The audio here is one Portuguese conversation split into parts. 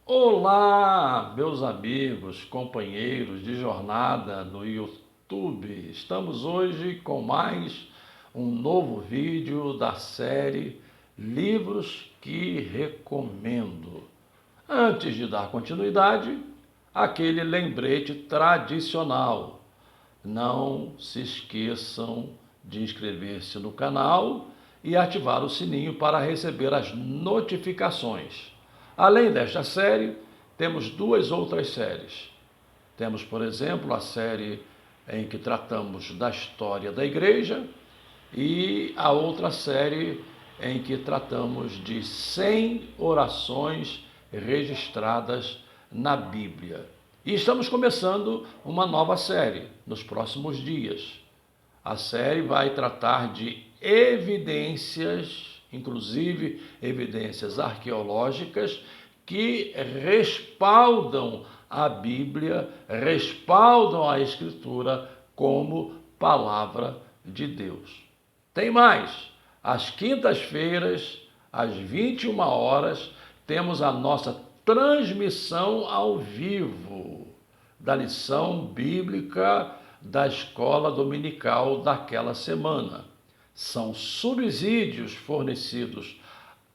Olá, meus amigos, companheiros de jornada no YouTube. Estamos hoje com mais um novo vídeo da série Livros que Recomendo. Antes de dar continuidade, aquele lembrete tradicional. Não se esqueçam de inscrever-se no canal e ativar o sininho para receber as notificações. Além desta série, temos duas outras séries. Temos, por exemplo, a série em que tratamos da história da igreja e a outra série em que tratamos de 100 orações registradas na Bíblia. E estamos começando uma nova série nos próximos dias. A série vai tratar de evidências, inclusive evidências arqueológicas, que respaldam a Bíblia, respaldam a Escritura como palavra de Deus. Tem mais, às quintas-feiras, às 21 horas, temos a nossa transmissão ao vivo da lição bíblica da escola dominical daquela semana. São subsídios fornecidos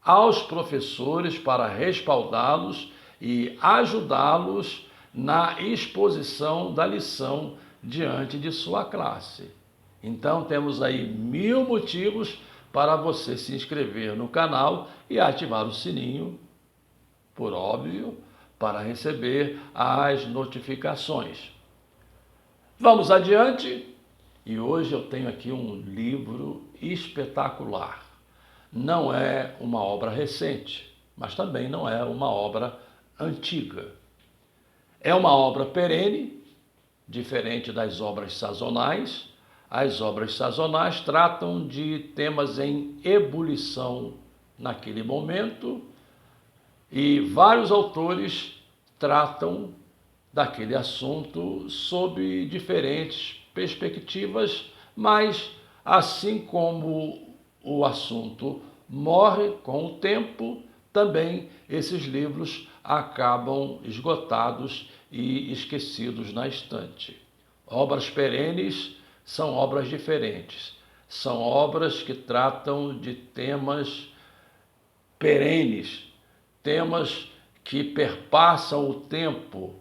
aos professores para respaldá-los e ajudá-los na exposição da lição diante de sua classe. Então temos aí 1000 motivos para você se inscrever no canal e ativar o sininho, por óbvio, para receber as notificações. Vamos adiante, e hoje eu tenho aqui um livro espetacular. Não é uma obra recente, mas também não é uma obra antiga. É uma obra perene, diferente das obras sazonais. As obras sazonais tratam de temas em ebulição naquele momento e vários autores tratam daquele assunto sob diferentes perspectivas, mas assim como o assunto morre com o tempo, também esses livros acabam esgotados e esquecidos na estante. Obras perenes são obras diferentes, são obras que tratam de temas perenes, temas que perpassam o tempo,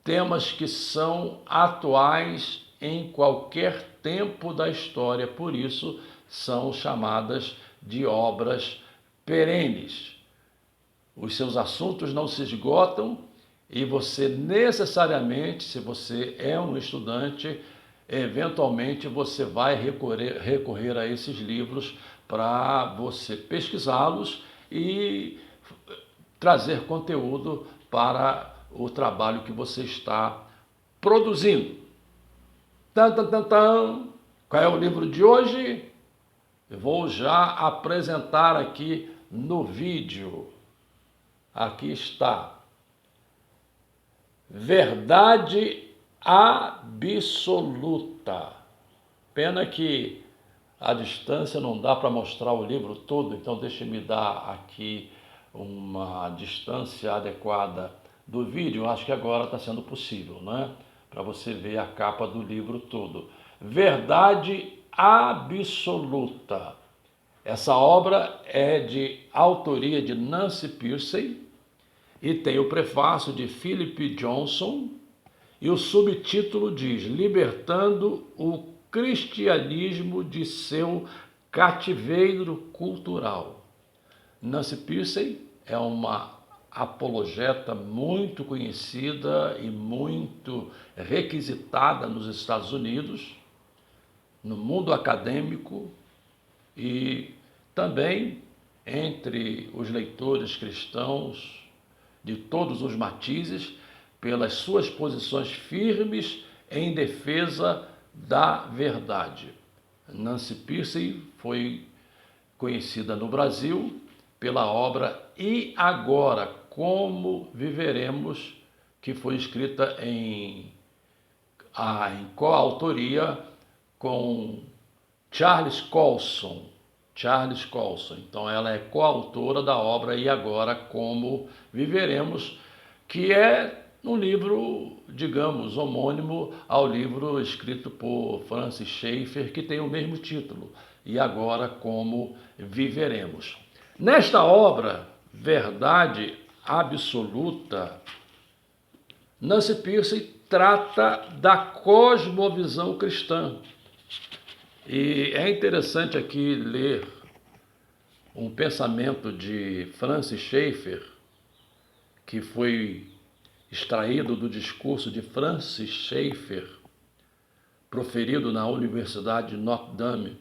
temas que são atuais em qualquer tempo da história, por isso são chamadas de obras perenes. Os seus assuntos não se esgotam e você necessariamente, se você é um estudante, eventualmente você vai recorrer a esses livros para você pesquisá-los e trazer conteúdo para o trabalho que você está produzindo. Qual é o livro de hoje? Eu vou já apresentar aqui no vídeo. Aqui está. Verdade absoluta. Pena que a distância não dá para mostrar o livro todo, então deixe-me dar aqui uma distância adequada do vídeo. Acho que agora está sendo possível, né? Para você ver a capa do livro todo. Verdade absoluta. Essa obra é de autoria de Nancy Pearcey e tem o prefácio de Philip Johnson e o subtítulo diz: Libertando o cristianismo de seu cativeiro cultural. Nancy Pearcey é uma apologeta muito conhecida e muito requisitada nos Estados Unidos, no mundo acadêmico e também entre os leitores cristãos de todos os matizes, pelas suas posições firmes em defesa da verdade. Nancy Pearcey foi conhecida no Brasil pela obra E Agora, Como Viveremos, que foi escrita em coautoria com Charles Colson. Então ela é coautora da obra E Agora, Como Viveremos, que é um livro, digamos, homônimo ao livro escrito por Francis Schaeffer, que tem o mesmo título, E Agora Como Viveremos. Nesta obra, Verdade Absoluta, Nancy Pearcey trata da cosmovisão cristã. E é interessante aqui ler um pensamento de Francis Schaeffer, que foi extraído do discurso de Francis Schaeffer, proferido na Universidade de Notre Dame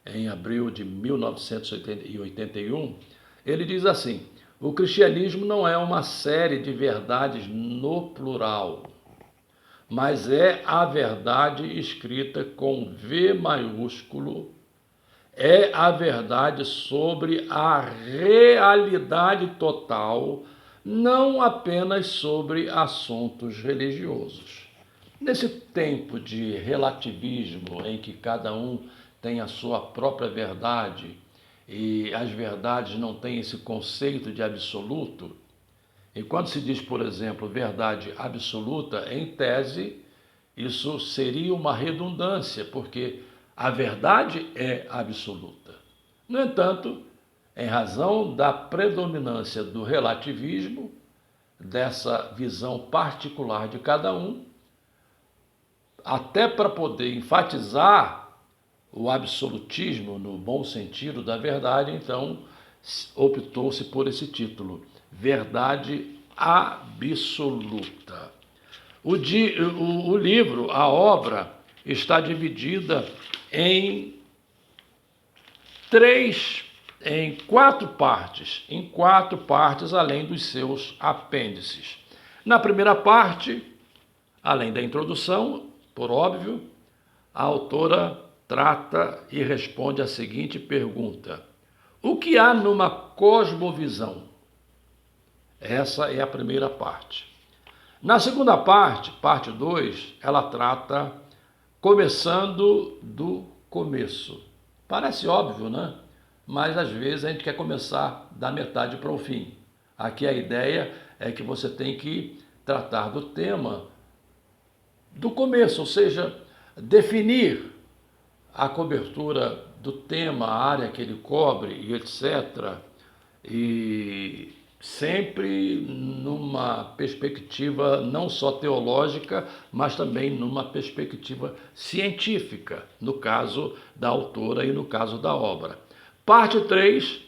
em abril de 1981. Ele diz assim: o cristianismo não é uma série de verdades no plural, mas é a verdade escrita com V maiúsculo, é a verdade sobre a realidade total, não apenas sobre assuntos religiosos. Nesse tempo de relativismo, em que cada um tem a sua própria verdade e as verdades não têm esse conceito de absoluto, e quando se diz, por exemplo, verdade absoluta, em tese, isso seria uma redundância, porque a verdade é absoluta. No entanto, em razão da predominância do relativismo, dessa visão particular de cada um, até para poder enfatizar o absolutismo no bom sentido da verdade, então optou-se por esse título, Verdade Absoluta. O livro, a obra, está dividida em quatro partes, além dos seus apêndices. Na primeira parte, além da introdução, por óbvio, a autora trata e responde a seguinte pergunta: o que há numa cosmovisão? Essa é a primeira parte. Na segunda parte, parte 2, ela trata começando do começo. Parece óbvio, né? Mas às vezes a gente quer começar da metade para o fim. Aqui a ideia é que você tem que tratar do tema do começo, ou seja, definir a cobertura do tema, a área que ele cobre e etc. E sempre numa perspectiva não só teológica, mas também numa perspectiva científica, no caso da autora e no caso da obra. Parte 3,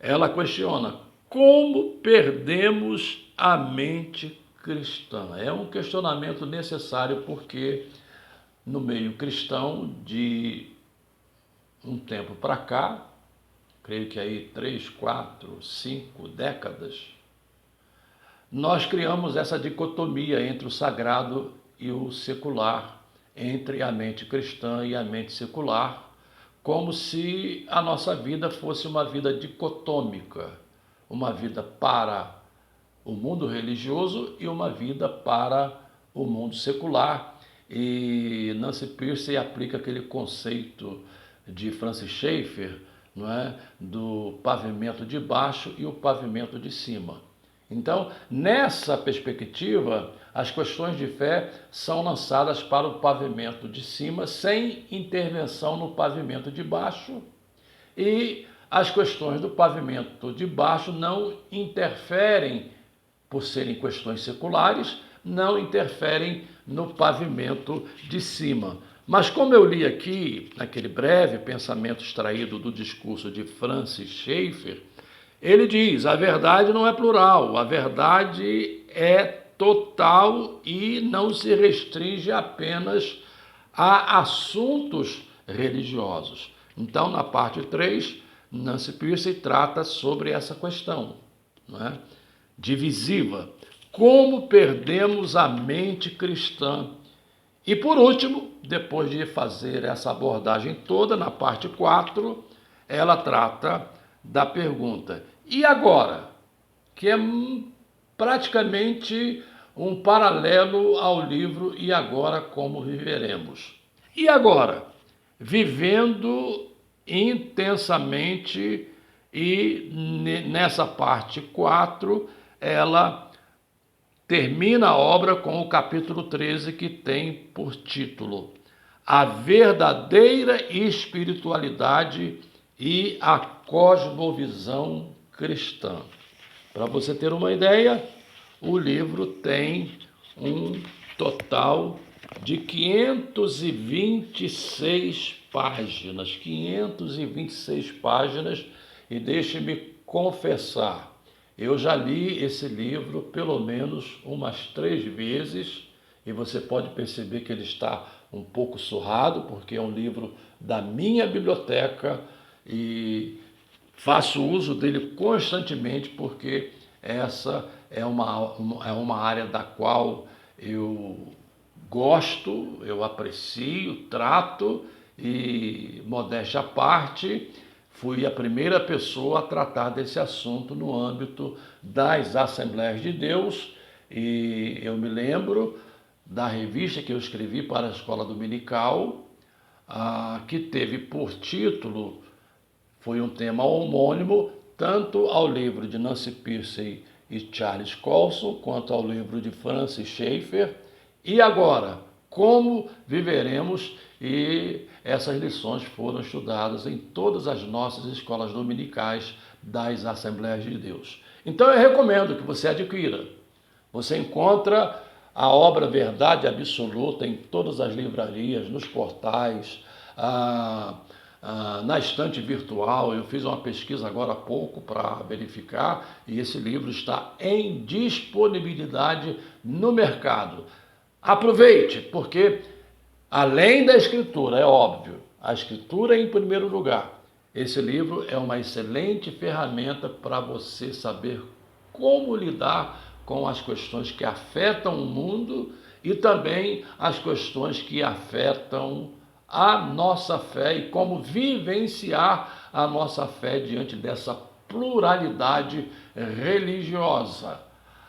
ela questiona como perdemos a mente cristã. É um questionamento necessário porque no meio cristão de um tempo para cá, creio que aí 3, 4, 5 décadas, nós criamos essa dicotomia entre o sagrado e o secular, entre a mente cristã e a mente secular, como se a nossa vida fosse uma vida dicotômica, uma vida para o mundo religioso e uma vida para o mundo secular. E Nancy Pearcey aplica aquele conceito de Francis Schaeffer, não é? Do pavimento de baixo e o pavimento de cima. Então, nessa perspectiva, as questões de fé são lançadas para o pavimento de cima, sem intervenção no pavimento de baixo, e as questões do pavimento de baixo não interferem, por serem questões seculares, não interferem no pavimento de cima. Mas como eu li aqui, naquele breve pensamento extraído do discurso de Francis Schaeffer, ele diz: a verdade não é plural, a verdade é total e não se restringe apenas a assuntos religiosos. Então, na parte 3, Nancy Pearcey trata sobre essa questão, não é? Divisiva. Como perdemos a mente cristã? E por último, depois de fazer essa abordagem toda, na parte 4, ela trata da pergunta: e agora? Que é praticamente um paralelo ao livro E Agora Como Viveremos. E agora? Vivendo intensamente, e nessa parte 4, ela termina a obra com o capítulo 13, que tem por título A Verdadeira Espiritualidade e a Cosmovisão Cristã. Para você ter uma ideia, o livro tem um total de 526 páginas. 526 páginas, e deixe-me confessar, eu já li esse livro pelo menos umas 3 vezes, e você pode perceber que ele está um pouco surrado, porque é um livro da minha biblioteca e faço uso dele constantemente, porque essa é uma área da qual eu gosto, eu aprecio, trato e, modéstia à parte, fui a primeira pessoa a tratar desse assunto no âmbito das Assembleias de Deus, e eu me lembro da revista que eu escrevi para a Escola Dominical, que teve por título, foi um tema homônimo, tanto ao livro de Nancy Pearcey e Charles Colson, quanto ao livro de Francis Schaeffer. E agora, como viveremos? E essas lições foram estudadas em todas as nossas escolas dominicais das Assembleias de Deus. Então eu recomendo que você adquira. Você encontra a obra Verdade Absoluta em todas as livrarias, nos portais, na estante virtual. Eu fiz uma pesquisa agora há pouco para verificar, e esse livro está em disponibilidade no mercado. Aproveite, porque além da escritura, é óbvio, a escritura em primeiro lugar, esse livro é uma excelente ferramenta para você saber como lidar com as questões que afetam o mundo e também as questões que afetam a nossa fé e como vivenciar a nossa fé diante dessa pluralidade religiosa.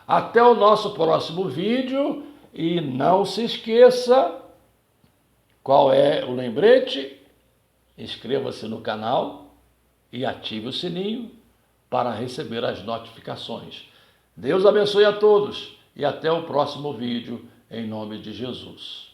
Até o nosso próximo vídeo, e não se esqueça, qual é o lembrete? Inscreva-se no canal e ative o sininho para receber as notificações. Deus abençoe a todos e até o próximo vídeo, em nome de Jesus.